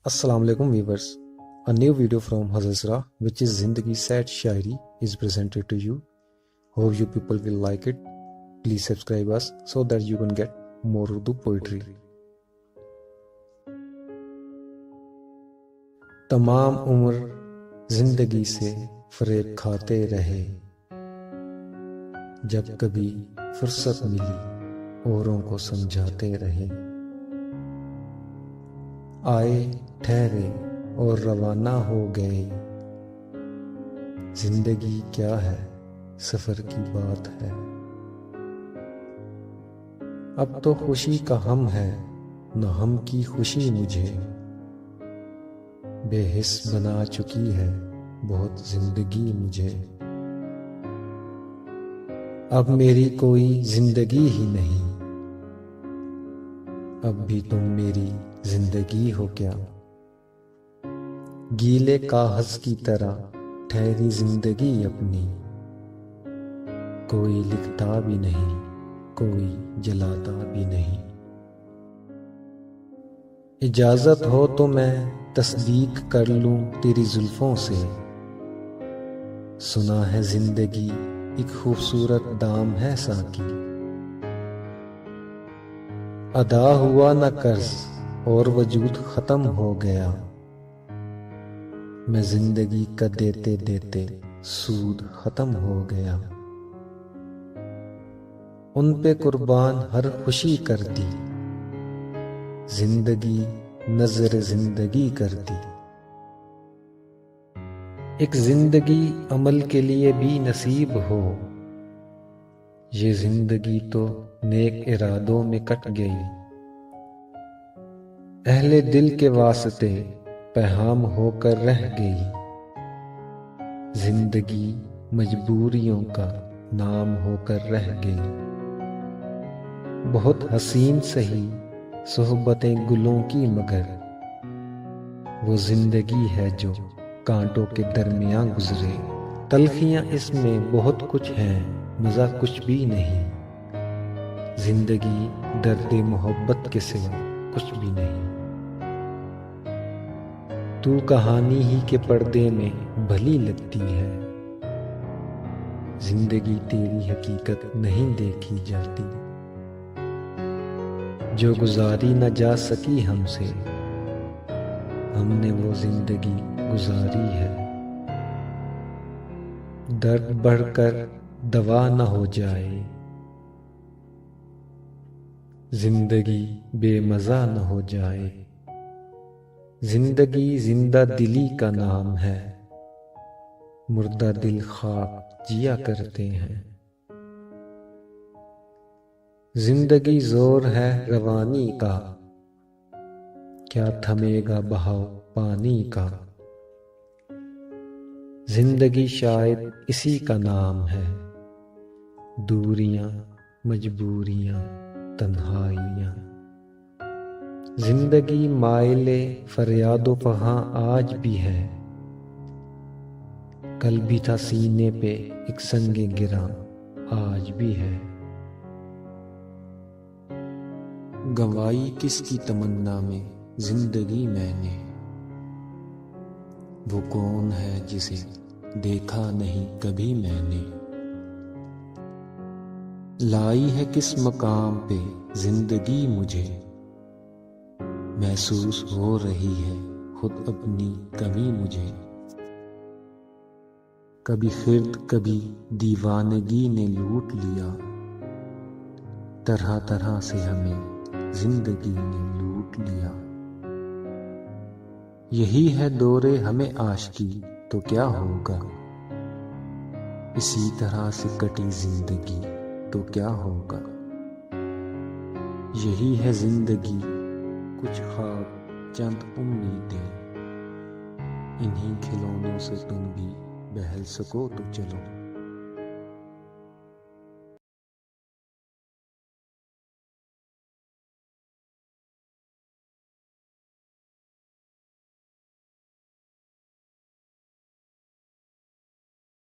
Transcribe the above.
Assalamu alaikum viewers. A new video from Hazasra, which is Zindagi Sad Shairi, is presented to you. Hope you people will like it. Please subscribe us so that you can get more Urdu poetry. तमाम उम्र जिंदगी से फरेब खाते रहे, जब कभी फुर्सत मिली औरों को समझाते रहे। आए ठहरे और रवाना हो गए, जिंदगी क्या है सफर की बात है। अब तो खुशी का हम है, न हम की खुशी मुझे बेहिस बना चुकी है बहुत जिंदगी मुझे। अब मेरी कोई जिंदगी ही नहीं, अब भी तुम मेरी जिंदगी हो क्या। गीले कागज की तरह ठहरी जिंदगी अपनी, कोई लिखता भी नहीं कोई जलाता भी नहीं। इजाजत हो तो मैं तस्दीक कर लूं तेरी जुल्फों से, सुना है जिंदगी एक खूबसूरत दाम है साकी। अदा हुआ न कर्ज और वजूद खत्म हो गया, मैं जिंदगी का देते देते सूद खत्म हो गया। उन पे कुर्बान हर खुशी कर दी, जिंदगी नजर जिंदगी कर दी। एक जिंदगी अमल के लिए भी नसीब हो, ये जिंदगी तो नेक इरादों में कट गई। अहले दिल के वास्ते पैगाम होकर रह गई, जिंदगी मजबूरियों का नाम होकर रह गई। बहुत हसीन सही सोहबतें गुलों की, मगर वो जिंदगी है जो कांटों के दरमियां गुजरे। तलखियां इसमें बहुत कुछ है, मजा कुछ भी नहीं। जिंदगी दर्द मोहब्बत के सिवा कुछ भी नहीं। तू कहानी ही के पर्दे में भली लगती है, जिंदगी तेरी हकीकत नहीं देखी जाती। जो गुजारी न जा सकी हमसे, हमने वो जिंदगी गुजारी है। दर्द बढ़कर दवा न हो जाए, जिंदगी बेमजा न हो जाए। जिंदगी जिंदा दिली का नाम है, मुर्दा दिल खाक जिया करते हैं। जिंदगी जोर है रवानी का, क्या थमेगा बहाव पानी का। जिंदगी शायद इसी का नाम है, दूरियां मजबूरियां तन्हाइयां। जिंदगी माइले फरियादो फहां आज भी है, कल भी था सीने पे एक संगे गिरा आज भी है। गंवाई किसकी तमन्ना में जिंदगी मैंने, वो कौन है जिसे देखा नहीं कभी मैंने। लाई है किस मकाम पे जिंदगी मुझे, महसूस हो रही है खुद अपनी कमी मुझे। कभी खिर्द कभी दीवानगी ने लूट लिया, तरह तरह से हमें जिंदगी ने लूट लिया। यही है दौरे हमें आशिकी तो क्या होगा, इसी तरह से कटी जिंदगी तो क्या होगा। यही है जिंदगी कुछ ख्वाब चंद उम्मीदें, इन्हीं खिलौनों से तुम भी बहल सको तो चलो।